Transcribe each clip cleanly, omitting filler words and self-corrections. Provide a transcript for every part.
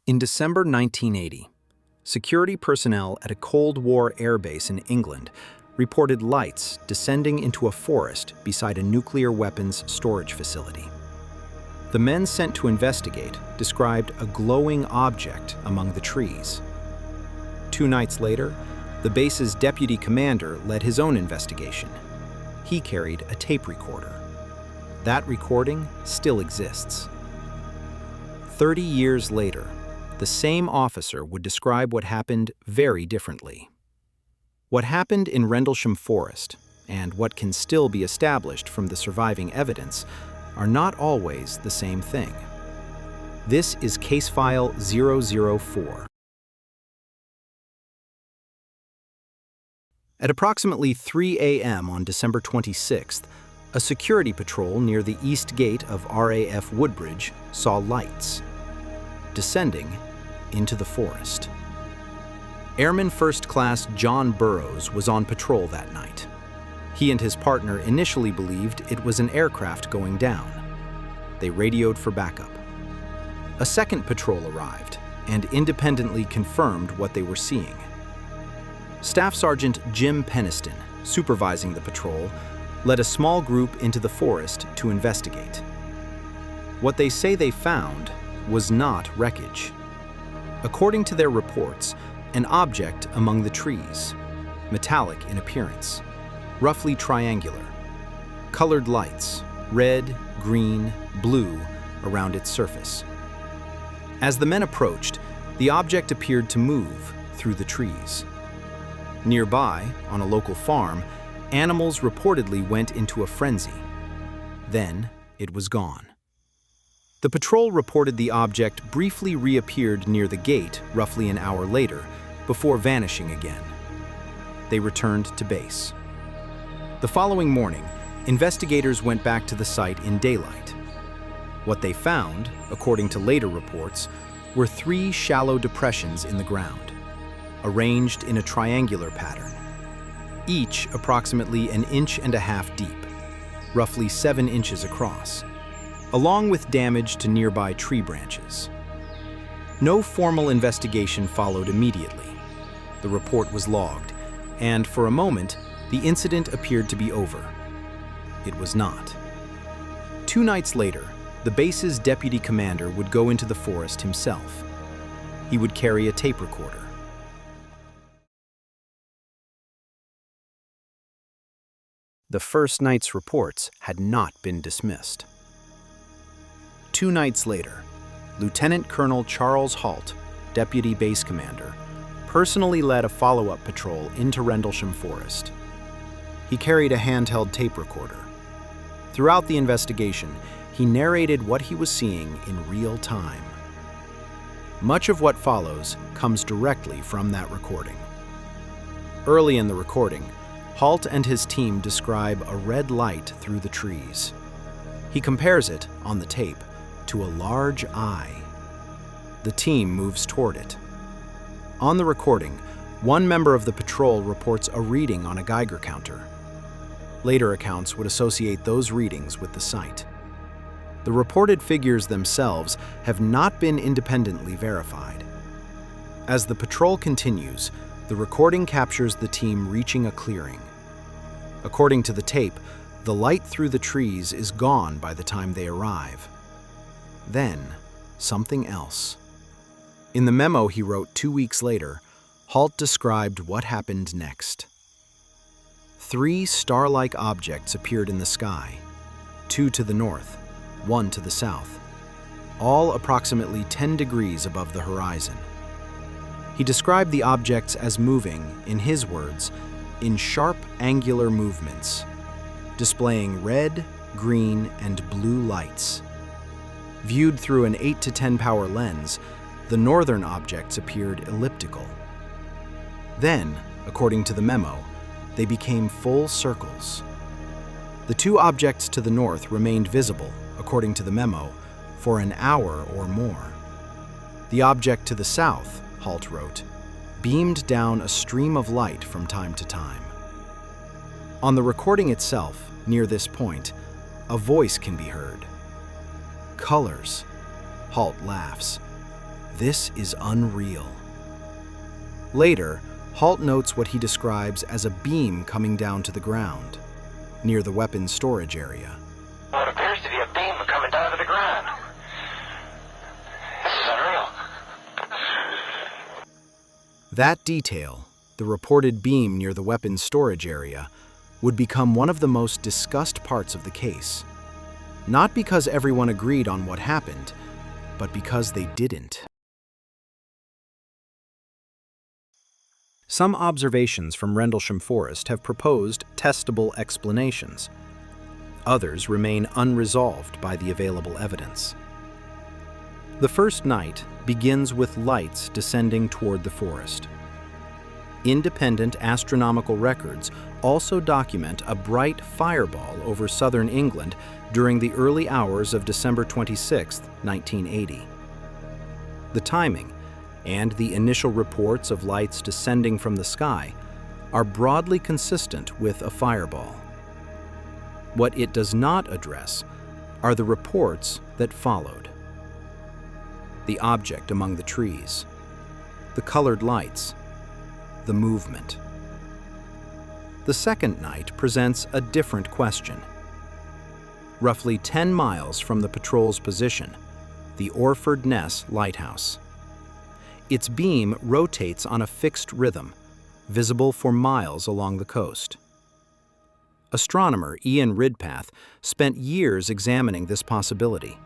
In December 1980, security personnel at a Cold War airbase in England reported lights descending into a forest beside a nuclear weapons storage facility. The men sent to investigate described a glowing object among the trees. 2 nights later, the base's deputy commander led his own investigation. He carried a tape recorder. That recording still exists. 30 years later, the same officer would describe what happened very differently. What happened in Rendlesham Forest, and what can still be established from the surviving evidence, are not always the same thing. This is Case File 004. At approximately 3 a.m. on December 26th, a security patrol near the east gate of RAF Woodbridge saw lights descending into the forest. Airman First Class John Burroughs was on patrol that night. He and his partner initially believed it was an aircraft going down. They radioed for backup. A second patrol arrived and independently confirmed what they were seeing. Staff Sergeant Jim Peniston, supervising the patrol, led a small group into the forest to investigate. What they say they found was not wreckage. According to their reports, an object among the trees, metallic in appearance, roughly triangular, colored lights, red, green, blue, around its surface. As the men approached, the object appeared to move through the trees. Nearby, on a local farm, animals reportedly went into a frenzy. Then it was gone. The patrol reported the object briefly reappeared near the gate roughly an hour later, before vanishing again. They returned to base. The following morning, investigators went back to the site in daylight. What they found, according to later reports, were 3 shallow depressions in the ground, arranged in a triangular pattern, each approximately 1.5 inches deep, roughly 7 inches across, along with damage to nearby tree branches. No formal investigation followed immediately. The report was logged, and for a moment, the incident appeared to be over. It was not. 2 nights later, the base's deputy commander would go into the forest himself. He would carry a tape recorder. The first night's reports had not been dismissed. 2 nights later, Lieutenant Colonel Charles Halt, deputy base commander, personally led a follow-up patrol into Rendlesham Forest. He carried a handheld tape recorder. Throughout the investigation, he narrated what he was seeing in real time. Much of what follows comes directly from that recording. Early in the recording, Halt and his team describe a red light through the trees. He compares it, on the tape, to a large eye. The team moves toward it. On the recording, one member of the patrol reports a reading on a Geiger counter. Later accounts would associate those readings with the site. The reported figures themselves have not been independently verified. As the patrol continues, the recording captures the team reaching a clearing. According to the tape, the light through the trees is gone by the time they arrive. Then, something else. In the memo he wrote 2 weeks later, Halt described what happened next. 3 star-like objects appeared in the sky, 2 to the north, 1 to the south, all approximately 10 degrees above the horizon. He described the objects as moving, in his words, in sharp angular movements, displaying red, green, and blue lights. Viewed through an 8 to 10 power lens, the northern objects appeared elliptical. Then, according to the memo, they became full circles. The 2 objects to the north remained visible, according to the memo, for an hour or more. The object to the south, Halt wrote, beamed down a stream of light from time to time. On the recording itself, near this point, a voice can be heard. Colors, Halt laughs. This is unreal. Later, Halt notes what he describes as a beam coming down to the ground, near the weapons storage area. What appears to be a beam coming down to the ground. This is unreal. That detail, the reported beam near the weapons storage area, would become one of the most discussed parts of the case. Not because everyone agreed on what happened, but because they didn't. Some observations from Rendlesham Forest have proposed testable explanations. Others remain unresolved by the available evidence. The first night begins with lights descending toward the forest. Independent astronomical records also document a bright fireball over southern England during the early hours of December 26, 1980. The timing and the initial reports of lights descending from the sky are broadly consistent with a fireball. What it does not address are the reports that followed. The object among the trees, the colored lights, the movement. The second night presents a different question. Roughly 10 miles from the patrol's position, the Orford Ness Lighthouse. Its beam rotates on a fixed rhythm, visible for miles along the coast. Astronomer Ian Ridpath spent years examining this possibility,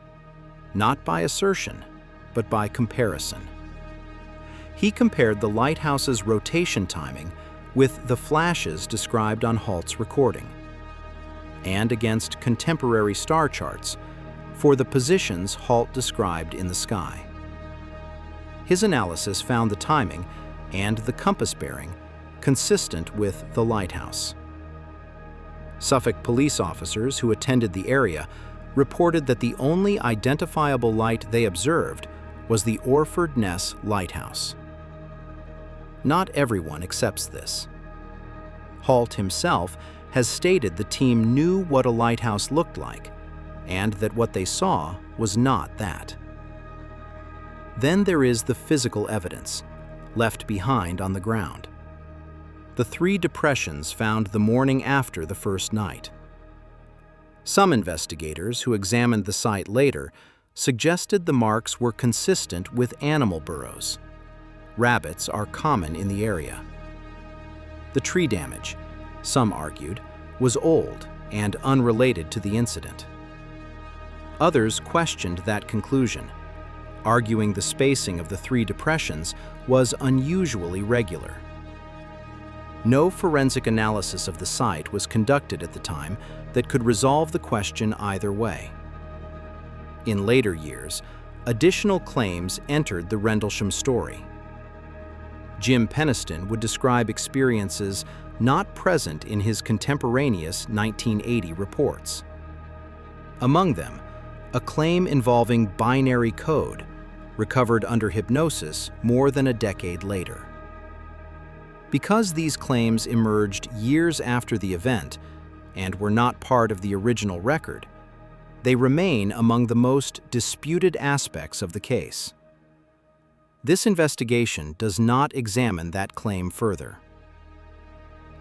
not by assertion, but by comparison. He compared the lighthouse's rotation timing with the flashes described on Halt's recording, and against contemporary star charts for the positions Halt described in the sky. His analysis found the timing and the compass bearing consistent with the lighthouse. Suffolk police officers who attended the area reported that the only identifiable light they observed was the Orford Ness Lighthouse. Not everyone accepts this. Halt himself has stated the team knew what a lighthouse looked like, and that what they saw was not that. Then there is the physical evidence, left behind on the ground. The 3 depressions found the morning after the first night. Some investigators who examined the site later suggested the marks were consistent with animal burrows. Rabbits are common in the area. The tree damage, some argued, was old and unrelated to the incident. Others questioned that conclusion, arguing the spacing of the 3 depressions was unusually regular. No forensic analysis of the site was conducted at the time that could resolve the question either way. In later years, additional claims entered the Rendlesham story. Jim Penniston would describe experiences not present in his contemporaneous 1980 reports. Among them, a claim involving binary code, recovered under hypnosis more than a decade later. Because these claims emerged years after the event and were not part of the original record, they remain among the most disputed aspects of the case. This investigation does not examine that claim further.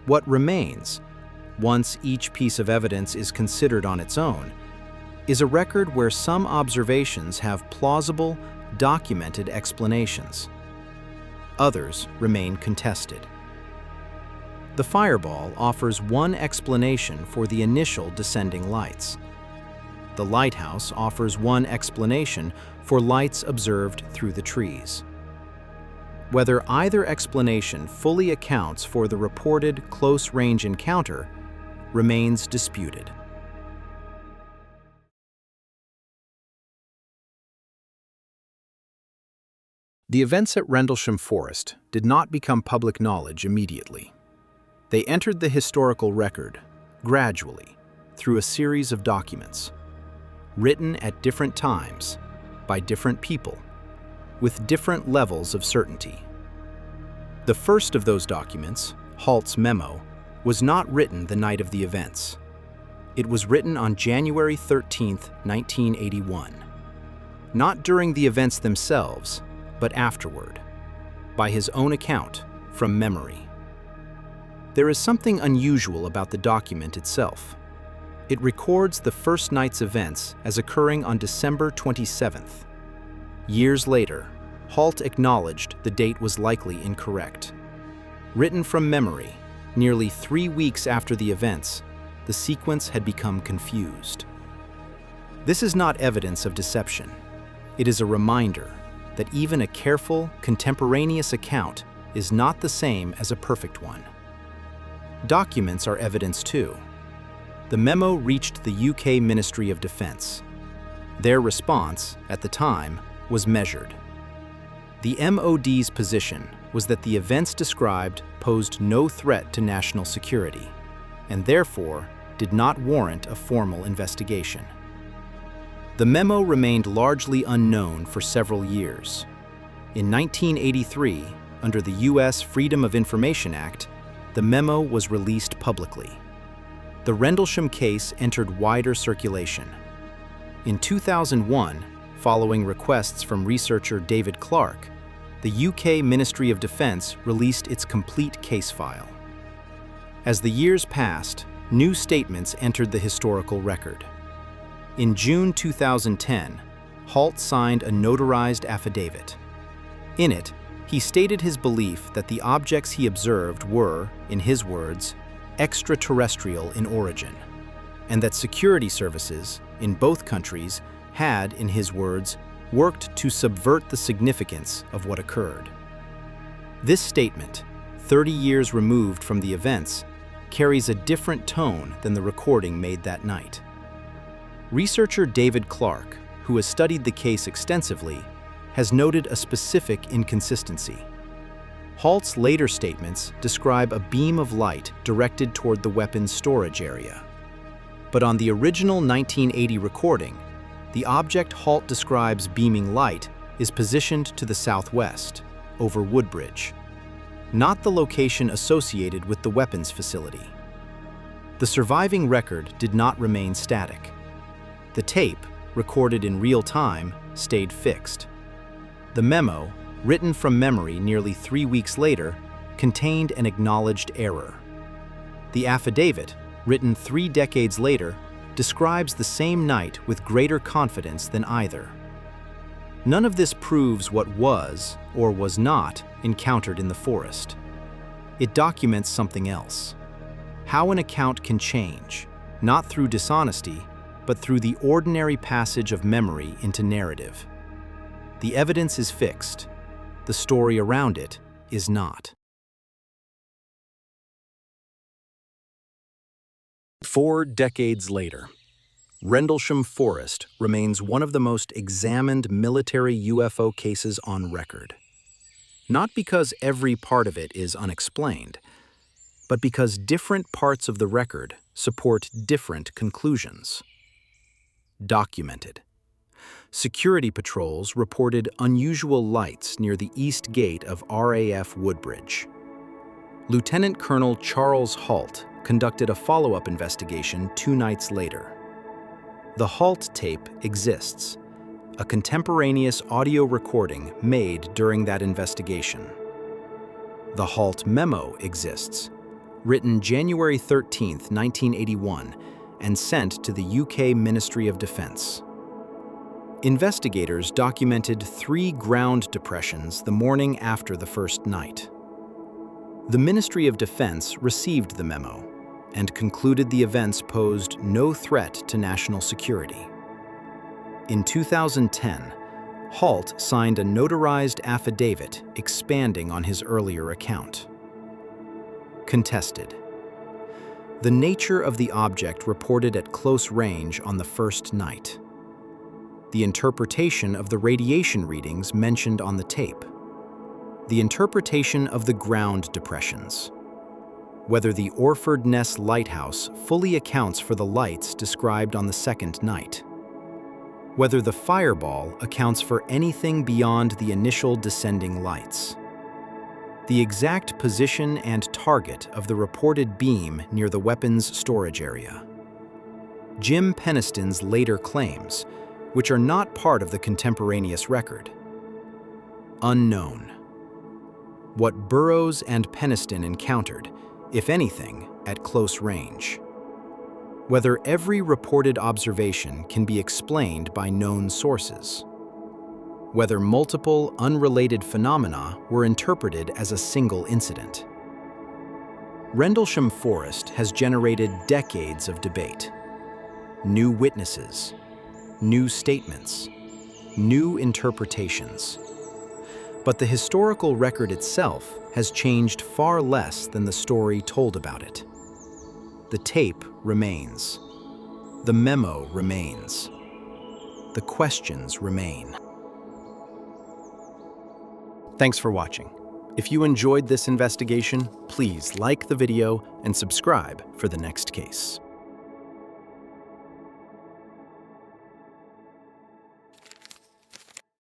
What remains, once each piece of evidence is considered on its own, is a record where some observations have plausible, documented explanations. Others remain contested. The fireball offers one explanation for the initial descending lights. The lighthouse offers one explanation for lights observed through the trees. Whether either explanation fully accounts for the reported close-range encounter remains disputed. The events at Rendlesham Forest did not become public knowledge immediately. They entered the historical record gradually through a series of documents, written at different times by different people, with different levels of certainty. The first of those documents, Halt's memo, was not written the night of the events. It was written on January 13, 1981. Not during the events themselves, but afterward, by his own account, from memory. There is something unusual about the document itself. It records the first night's events as occurring on December 27th. Years later, Halt acknowledged the date was likely incorrect. Written from memory, nearly 3 weeks after the events, the sequence had become confused. This is not evidence of deception. It is a reminder that even a careful, contemporaneous account is not the same as a perfect one. Documents are evidence too. The memo reached the UK Ministry of Defence. Their response, at the time, was measured. The MOD's position was that the events described posed no threat to national security, and therefore did not warrant a formal investigation. The memo remained largely unknown for several years. In 1983, under the U.S. Freedom of Information Act, the memo was released publicly. The Rendlesham case entered wider circulation. In 2001, following requests from researcher David Clark, the UK Ministry of Defence released its complete case file. As the years passed, new statements entered the historical record. In June 2010, Halt signed a notarized affidavit. In it, he stated his belief that the objects he observed were, in his words, extraterrestrial in origin, and that security services in both countries had, in his words, worked to subvert the significance of what occurred. This statement, 30 years removed from the events, carries a different tone than the recording made that night. Researcher David Clark, who has studied the case extensively, has noted a specific inconsistency. Halt's later statements describe a beam of light directed toward the weapon's storage area. But on the original 1980 recording, the object Halt describes beaming light is positioned to the southwest, over Woodbridge, not the location associated with the weapons facility. The surviving record did not remain static. The tape, recorded in real time, stayed fixed. The memo, written from memory nearly 3 weeks later, contained an acknowledged error. The affidavit, written 3 decades later, describes the same night with greater confidence than either. None of this proves what was, or was not, encountered in the forest. It documents something else. How an account can change, not through dishonesty, but through the ordinary passage of memory into narrative. The evidence is fixed. The story around it is not. 4 decades later, Rendlesham Forest remains one of the most examined military UFO cases on record. Not because every part of it is unexplained, but because different parts of the record support different conclusions. Documented. Security patrols reported unusual lights near the east gate of RAF Woodbridge. Lieutenant Colonel Charles Halt conducted a follow-up investigation 2 nights later. The Halt tape exists, a contemporaneous audio recording made during that investigation. The Halt memo exists, written January 13, 1981, and sent to the UK Ministry of Defence. Investigators documented 3 ground depressions the morning after the first night. The Ministry of Defence received the memo and concluded the events posed no threat to national security. In 2010, Halt signed a notarized affidavit expanding on his earlier account. Contested. The nature of the object reported at close range on the first night. The interpretation of the radiation readings mentioned on the tape. The interpretation of the ground depressions. Whether the Orford Ness Lighthouse fully accounts for the lights described on the second night. Whether the fireball accounts for anything beyond the initial descending lights. The exact position and target of the reported beam near the weapons storage area. Jim Peniston's later claims, which are not part of the contemporaneous record. Unknown. What Burroughs and Peniston encountered, if anything, at close range. Whether every reported observation can be explained by known sources. Whether multiple unrelated phenomena were interpreted as a single incident. Rendlesham Forest has generated decades of debate. New witnesses, new statements, new interpretations. But the historical record itself has changed far less than the story told about it. The tape remains. The memo remains. The questions remain. Thanks for watching. If you enjoyed this investigation, please like the video and subscribe for the next case.